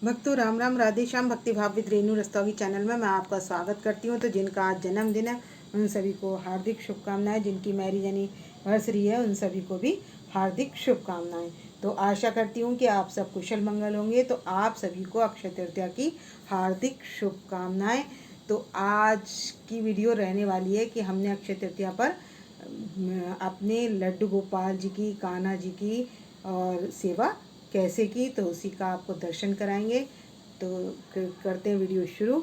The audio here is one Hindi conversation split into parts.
भक्तों राम राम, राधे श्याम। भक्ति भाव विद रेणु रस्तोगी चैनल में मैं आपका स्वागत करती हूँ। तो जिनका आज जन्मदिन है उन सभी को हार्दिक शुभकामनाएं। जिनकी मैरिज एनिवर्सरी है उन सभी को भी हार्दिक शुभकामनाएं। तो आशा करती हूँ कि आप सब कुशल मंगल होंगे। तो आप सभी को अक्षय तृतीया की हार्दिक शुभकामनाएं। तो आज की वीडियो रहने वाली है कि हमने अक्षय तृतीया पर अपने लड्डू गोपाल जी की, कान्हा जी की और सेवा कैसे की, तो उसी का आपको दर्शन कराएंगे। तो करते हैं वीडियो शुरू।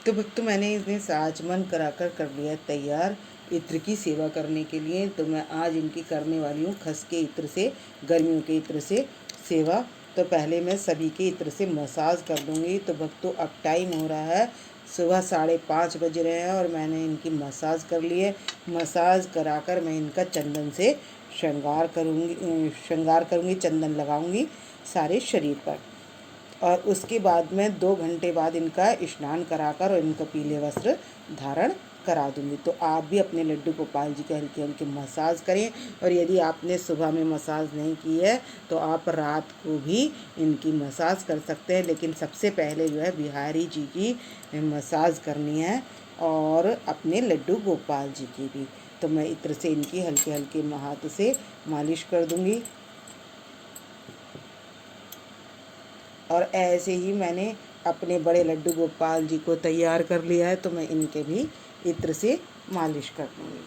तो भक्तों मैंने इन्हें साजमन कराकर कर लिया तैयार इत्र की सेवा करने के लिए। तो मैं आज इनकी करने वाली हूँ खस के इत्र से, गर्मियों के इत्र से सेवा। तो पहले मैं सभी के इत्र से मसाज कर दूँगी। तो भक्तों अब टाइम हो रहा है, सुबह 5:30 बज रहे हैं और मैंने इनकी मसाज कर ली है। मसाज कराकर मैं इनका चंदन से श्रृंगार करूँगी, चंदन लगाऊंगी सारे शरीर पर। और उसके बाद में 2 घंटे बाद इनका स्नान कराकर और इनका पीले वस्त्र धारण करा दूंगी। तो आप भी अपने लड्डू गोपाल जी के हल्के हल्के मसाज करें। और यदि आपने सुबह में मसाज नहीं की है तो आप रात को भी इनकी मसाज कर सकते हैं। लेकिन सबसे पहले जो है बिहारी जी की मसाज करनी है और अपने लड्डू गोपाल जी की भी। तो मैं इत्र से इनकी हल्के हल्के हाथ से मालिश कर दूंगी। और ऐसे ही मैंने अपने बड़े लड्डू गोपाल जी को तैयार कर लिया है। तो मैं इनके भी इत्र से मालिश कर दूंगी।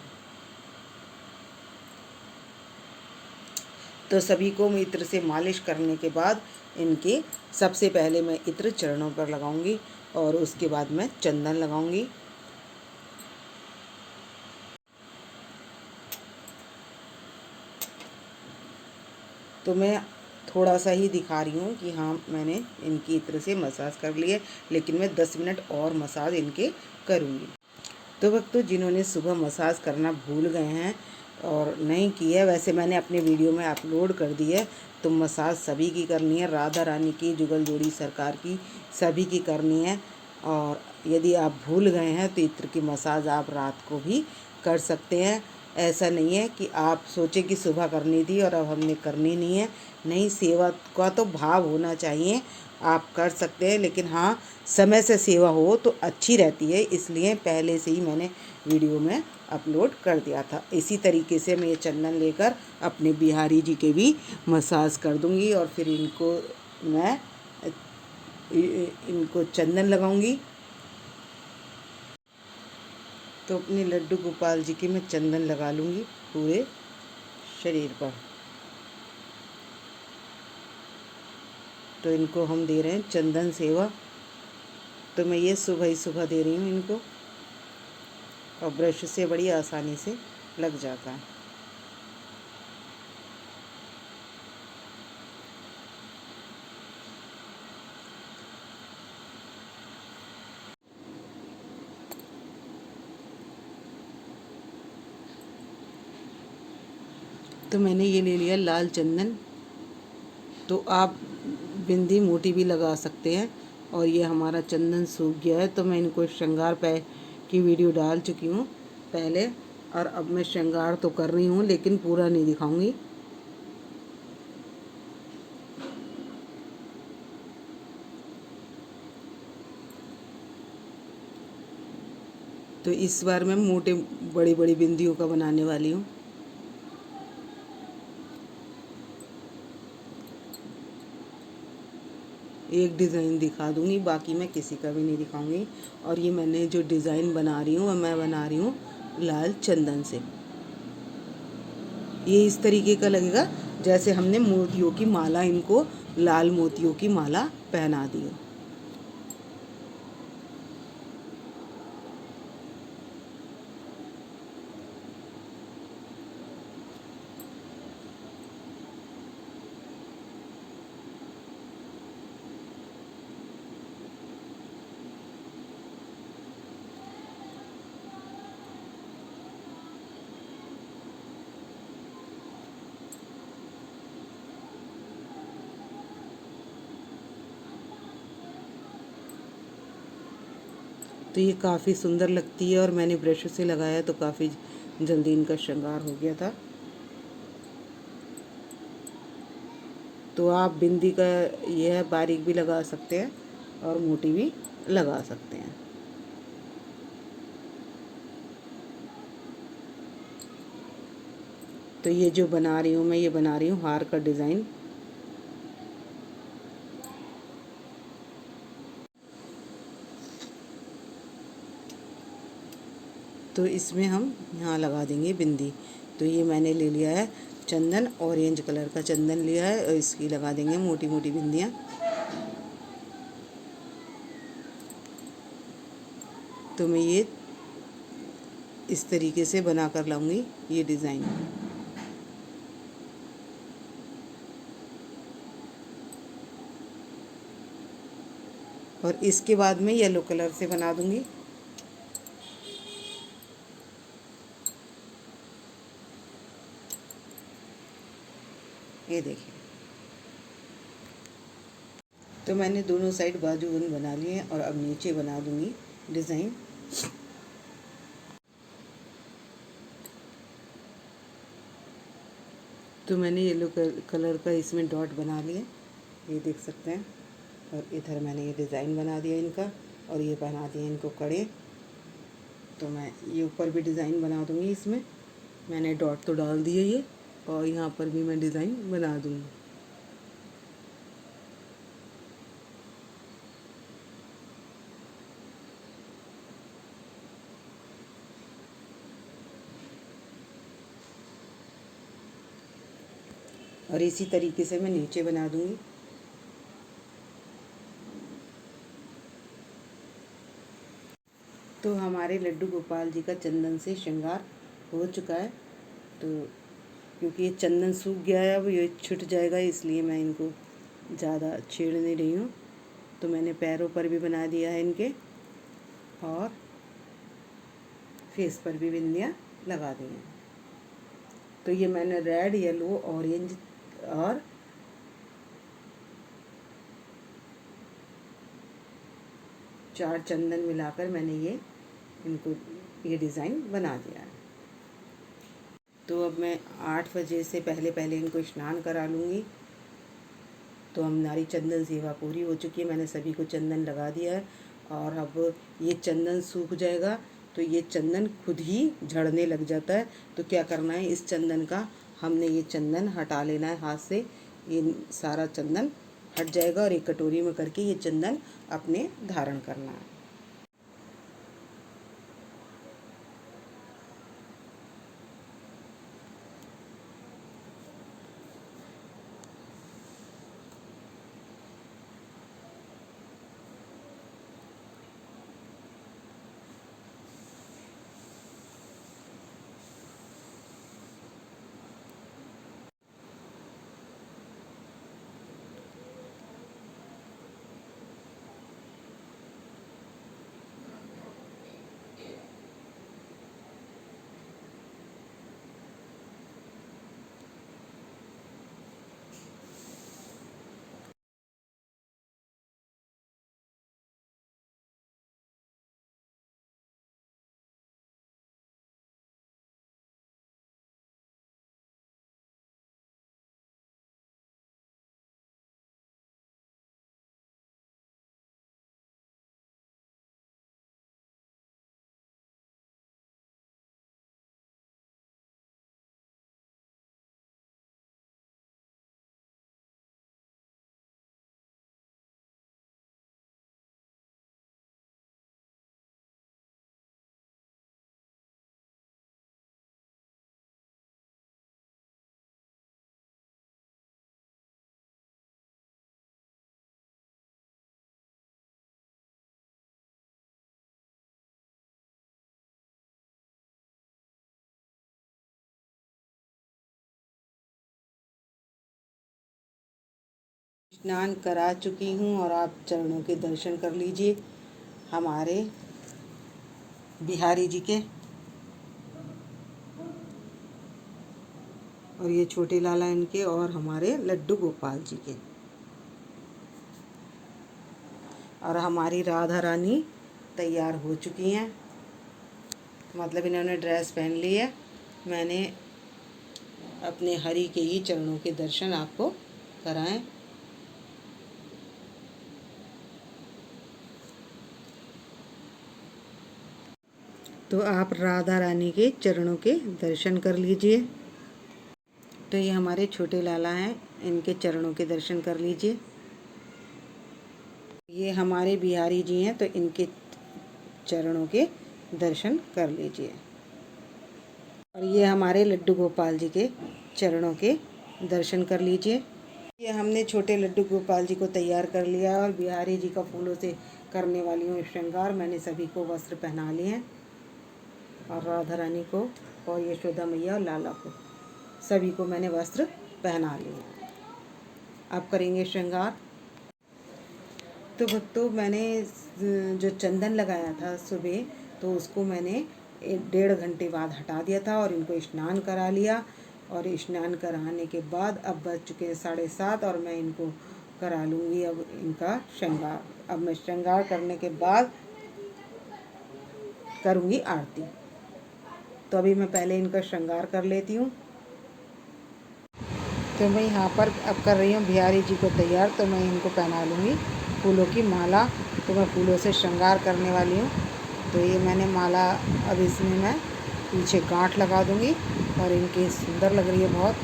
तो सभी को मैं इत्र से मालिश करने के बाद इनके सबसे पहले मैं इत्र चरणों पर लगाऊंगी और उसके बाद मैं चंदन लगाऊंगी। तो मैं थोड़ा सा ही दिखा रही हूँ कि हाँ मैंने इनकी इत्र से मसाज कर ली है, लेकिन मैं 10 मिनट और मसाज इनके करूँगी। तो भक्तों जिन्होंने सुबह मसाज करना भूल गए हैं और नहीं की है, वैसे मैंने अपने वीडियो में अपलोड कर दी है। तो मसाज सभी की करनी है, राधा रानी की, जुगल जोड़ी सरकार की, सभी की करनी है। और यदि आप भूल गए हैं तो इत्र की मसाज आप रात को भी कर सकते हैं। ऐसा नहीं है कि आप सोचें कि सुबह करनी थी और अब हमने करनी नहीं है। नहीं, सेवा का तो भाव होना चाहिए, आप कर सकते हैं। लेकिन हाँ, समय से सेवा हो तो अच्छी रहती है, इसलिए पहले से ही मैंने वीडियो में अपलोड कर दिया था। इसी तरीके से मैं ये चंदन लेकर अपने बिहारी जी के भी मसाज कर दूंगी और फिर इनको चंदन लगाऊंगी। तो अपने लड्डू गोपाल जी के मैं चंदन लगा लूँगी पूरे शरीर पर। तो इनको हम दे रहे हैं चंदन सेवा। तो मैं ये सुबह ही सुबह दे रही हूँ इनको, और ब्रश से बड़ी आसानी से लग जाता है। तो मैंने ये ले लिया लाल चंदन। तो आप बिंदी मोटी भी लगा सकते हैं। और ये हमारा चंदन सूख गया है। तो मैं इनको श्रृंगार की वीडियो डाल चुकी हूँ पहले, और अब मैं श्रृंगार तो कर रही हूँ लेकिन पूरा नहीं दिखाऊंगी। तो इस बार मैं मोटे बड़ी बड़ी बिंदियों का बनाने वाली हूँ। एक डिज़ाइन दिखा दूँगी, बाकी मैं किसी का भी नहीं दिखाऊंगी। और ये मैंने जो डिज़ाइन बना रही हूँ मैं बना रही हूँ लाल चंदन से। ये इस तरीके का लगेगा जैसे हमने मोतियों की माला, इनको लाल मोतियों की माला पहना दी हो। तो ये काफ़ी सुंदर लगती है और मैंने ब्रश से लगाया तो काफ़ी जल्दी इनका श्रृंगार हो गया था। तो आप बिंदी का ये है, बारीक भी लगा सकते हैं और मोटी भी लगा सकते हैं। तो ये जो बना रही हूँ मैं, ये बना रही हूँ हार का डिज़ाइन। तो इसमें हम यहाँ लगा देंगे बिंदी। तो ये मैंने ले लिया है चंदन, ऑरेंज कलर का चंदन लिया है और इसकी लगा देंगे मोटी मोटी बिंदियाँ। तो मैं ये इस तरीके से बना कर लाऊंगी ये डिज़ाइन। और इसके बाद में येलो कलर से बना दूंगी। ये देखिए, तो मैंने दोनों साइड बाजूबंद बना लिए हैं और अब नीचे बना दूंगी डिज़ाइन। तो मैंने येलो कलर का इसमें डॉट बना लिए, ये देख सकते हैं। और इधर मैंने ये डिज़ाइन बना दिया इनका, और ये बना दिए इनको कड़े। तो मैं ये ऊपर भी डिज़ाइन बना दूंगी इसमें। मैंने डॉट तो डाल दिए ये, और यहाँ पर भी मैं डिज़ाइन बना दूंगी। और इसी तरीके से मैं नीचे बना दूंगी। तो हमारे लड्डू गोपाल जी का चंदन से श्रृंगार हो चुका है। तो क्योंकि ये चंदन सूख गया है, अब ये छूट जाएगा, इसलिए मैं इनको ज़्यादा छेड़ नहीं रही हूँ। तो मैंने पैरों पर भी बना दिया है इनके, और फेस पर भी बिंदियाँ लगा दी हैं। तो ये मैंने रेड, येलो, ऑरेंज और चार चंदन मिलाकर मैंने ये इनको ये डिज़ाइन बना दिया है। तो अब मैं 8 बजे से पहले पहले इनको स्नान करा लूँगी। तो हमारी चंदन सेवा पूरी हो चुकी है, मैंने सभी को चंदन लगा दिया है। और अब ये चंदन सूख जाएगा तो ये चंदन खुद ही झड़ने लग जाता है। तो क्या करना है, इस चंदन का हमने ये चंदन हटा लेना है हाथ से। ये सारा चंदन हट जाएगा और एक कटोरी में करके ये चंदन अपने धारण करना है। स्नान करा चुकी हूँ और आप चरणों के दर्शन कर लीजिए हमारे बिहारी जी के। और ये छोटे लाला इनके, और हमारे लड्डू गोपाल जी के। और हमारी राधा रानी तैयार हो चुकी हैं, मतलब इन्होंने ड्रेस पहन ली है। मैंने अपने हरि के ही चरणों के दर्शन आपको कराएं। तो आप राधा रानी के चरणों के दर्शन कर लीजिए। तो ये हमारे छोटे लाला हैं, इनके चरणों के दर्शन कर लीजिए। ये हमारे बिहारी जी हैं, तो इनके चरणों के दर्शन कर लीजिए। और ये हमारे लड्डू गोपाल जी के चरणों के दर्शन कर लीजिए। ये हमने छोटे लड्डू गोपाल जी को तैयार कर लिया और बिहारी जी का फूलों से करने वाली हूँ श्रृंगार। मैंने सभी को वस्त्र पहना लिए हैं, और राधा रानी को और यशोदा मैया और लाला को सभी को मैंने वस्त्र पहना लिए। अब करेंगे श्रृंगार। तो भक्तों, मैंने जो चंदन लगाया था सुबह, तो उसको मैंने 1.5 घंटे बाद हटा दिया था और इनको स्नान करा लिया। और स्नान कराने के बाद अब बज चुके हैं 7:30 और मैं इनको करा लूँगी अब इनका श्रृंगार। अब मैं श्रृंगार करने के बाद करूँगी आरती। तो अभी मैं पहले इनका श्रृंगार कर लेती हूँ। तो मैं यहाँ पर अब कर रही हूँ बिहारी जी को तैयार। तो मैं इनको पहना लूँगी फूलों की माला। तो मैं फूलों से श्रृंगार करने वाली हूँ। तो ये मैंने माला, अब इसमें मैं पीछे गांठ लगा दूँगी और इनकी सुंदर लग रही है बहुत।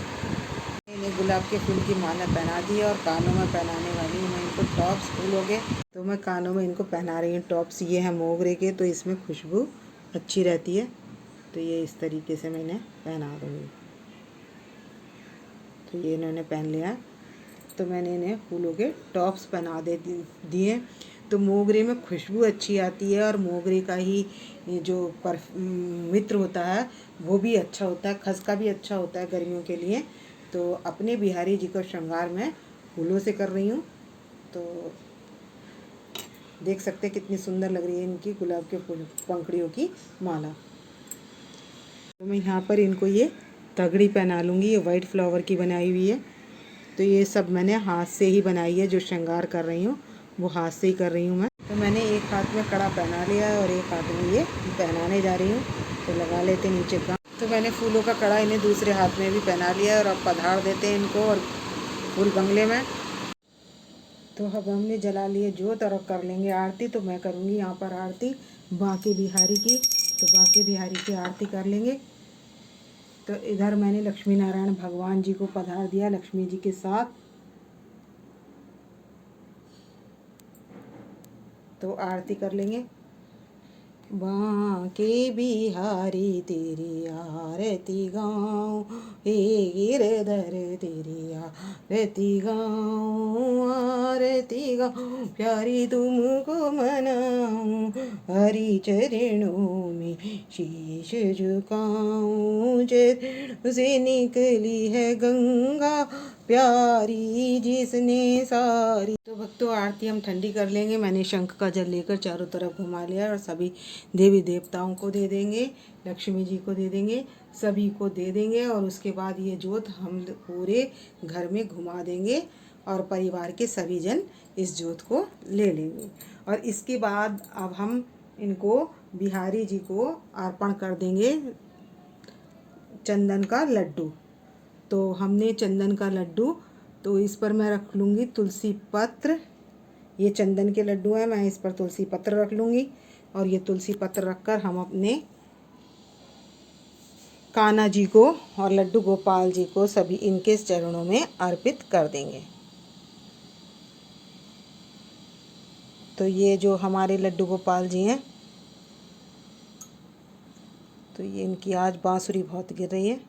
इन्हें गुलाब के फूल की माला पहना दी है और कानों में पहनाने वाली हूँ मैं इनको टॉप्स फूलों के। तो मैं कानों में इनको पहना रही हूँ टॉप्स। ये हैं मोगरे के, तो इसमें खुशबू अच्छी रहती है। तो ये इस तरीके से मैं इन्हें पहना दूँगी। तो ये इन्होंने पहन लिया। तो मैंने इन्हें फूलों के टॉप्स पहना दिए। तो मोगरे में खुशबू अच्छी आती है और मोगरे का ही जो मित्र होता है वो भी अच्छा होता है, खसका भी अच्छा होता है गर्मियों के लिए। तो अपने बिहारी जी का श्रृंगार मैं फूलों से कर रही हूँ। तो देख सकते हैं कितनी सुंदर लग रही है इनकी गुलाब के फूल पंखड़ियों की माला। तो मैं यहाँ पर इनको ये तगड़ी पहना लूँगी। ये वाइट फ्लावर की बनाई हुई है। तो ये सब मैंने हाथ से ही बनाई है। जो श्रृंगार कर रही हूँ वो हाथ से ही कर रही हूँ मैं। तो मैंने एक हाथ में कड़ा पहना लिया है और एक हाथ में ये पहनाने जा रही हूँ। तो लगा लेते नीचे का। तो मैंने फूलों का कड़ा इन्हें दूसरे हाथ में भी पहना लिया है और अब पधार देते हैं इनको और फूल बंगले में। तो अब हमने जला लिए जोत और अब कर लेंगे आरती। तो मैं करूँगी यहाँ पर आरती बांके बिहारी की। तो बांके बिहारी की आरती कर लेंगे। तो इधर मैंने लक्ष्मी नारायण भगवान जी को पधार दिया लक्ष्मी जी के साथ। तो आरती कर लेंगे। बांके बिहारी तेरी आरती गाऊं, हे गिरधर तेरी आरती गाऊं, आरती गाऊं प्यारी तुमको मनाऊं, हरि चरणों में शीश झुकाऊं। चरणों से निकली है गंगा प्यारी जिसने सारी। तो भक्तों, आरती हम ठंडी कर लेंगे। मैंने शंख का जल लेकर चारों तरफ घुमा लिया और सभी देवी देवताओं को दे देंगे, लक्ष्मी जी को दे देंगे, सभी को दे देंगे। और उसके बाद ये जोत हम पूरे घर में घुमा देंगे और परिवार के सभी जन इस जोत को ले लेंगे। और इसके बाद अब हम इनको बिहारी जी को अर्पण कर देंगे चंदन का लड्डू। तो हमने चंदन का लड्डू, तो इस पर मैं रख लूँगी तुलसी पत्र। ये चंदन के लड्डू हैं, मैं इस पर तुलसी पत्र रख लूँगी। और ये तुलसी पत्र रखकर हम अपने कान्हा जी को और लड्डू गोपाल जी को सभी इनके चरणों में अर्पित कर देंगे। तो ये जो हमारे लड्डू गोपाल जी हैं, तो ये इनकी आज बांसुरी बहुत गिर रही है,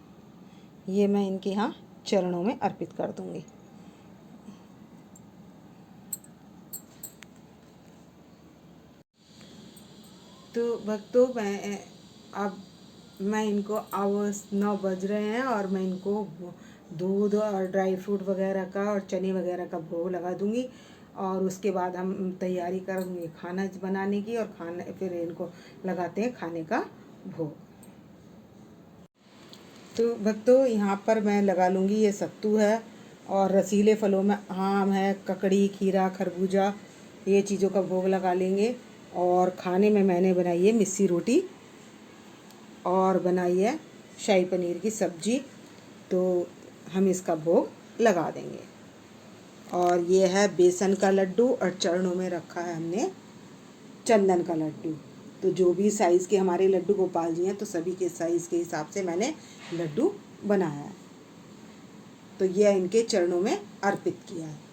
ये मैं इनके यहाँ चरणों में अर्पित कर दूँगी। तो भक्तों, मैं इनको अब 9 बज रहे हैं और मैं इनको दूध और ड्राई फ्रूट वगैरह का और चने वगैरह का भोग लगा दूँगी। और उसके बाद हम तैयारी करेंगे खाना बनाने की और फिर इनको लगाते हैं खाने का भोग। तो भक्तों, यहाँ पर मैं लगा लूँगी, ये सत्तू है और रसीले फलों में आम है, ककड़ी, खीरा, खरबूजा, ये चीज़ों का भोग लगा लेंगे। और खाने में मैंने बनाई है मिस्सी रोटी और बनाई है शाही पनीर की सब्जी। तो हम इसका भोग लगा देंगे। और ये है बेसन का लड्डू और चरणों में रखा है हमने चंदन का लड्डू। तो जो भी साइज़ के हमारे लड्डू गोपाल जी हैं तो सभी के साइज़ के हिसाब से मैंने लड्डू बनाया है। तो यह इनके चरणों में अर्पित किया है।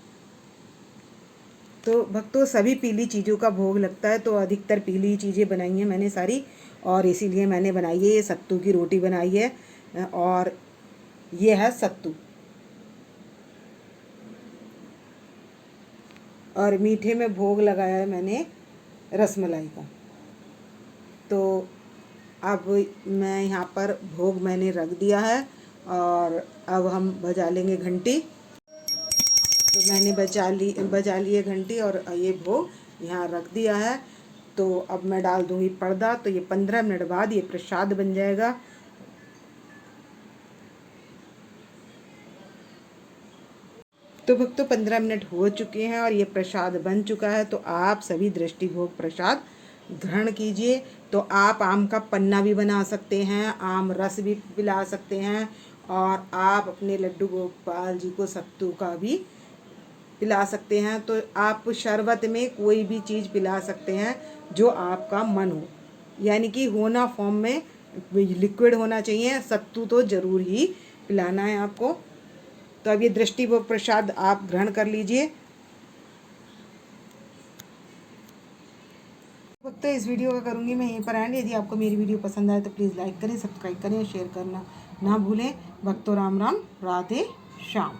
तो भक्तों सभी पीली चीज़ों का भोग लगता है, तो अधिकतर पीली चीज़ें बनाई हैं मैंने सारी, और इसीलिए मैंने बनाई है। ये सत्तू की रोटी बनाई है और ये है सत्तू। और मीठे में भोग लगाया है मैंने रसमलाई का। तो अब मैं यहाँ पर भोग मैंने रख दिया है और अब हम बजा लेंगे घंटी। तो मैंने बजा लिए घंटी और ये भोग यहाँ रख दिया है। तो अब मैं डाल दूँगी पर्दा। तो ये 15 मिनट बाद ये प्रसाद बन जाएगा। तो भक्तों 15 मिनट हो चुके हैं और ये प्रसाद बन चुका है। तो आप सभी दृष्टि भोग प्रसाद ग्रहण कीजिए। तो आप आम का पन्ना भी बना सकते हैं, आम रस भी पिला सकते हैं, और आप अपने लड्डू गोपाल जी को सत्तू का भी पिला सकते हैं। तो आप शरबत में कोई भी चीज़ पिला सकते हैं जो आपका मन हो, यानी कि होना फॉर्म में लिक्विड होना चाहिए। सत्तू तो ज़रूर ही पिलाना है आपको। तो अब ये दृष्टि भोग प्रसाद आप ग्रहण कर लीजिए। वक्त इस वीडियो का करूँगी मैं यहीं पर एंड। यदि आपको मेरी वीडियो पसंद आए तो प्लीज़ लाइक करें, सब्सक्राइब करें, शेयर करना ना भूलें। भक्तों राम राम, राधे श्याम।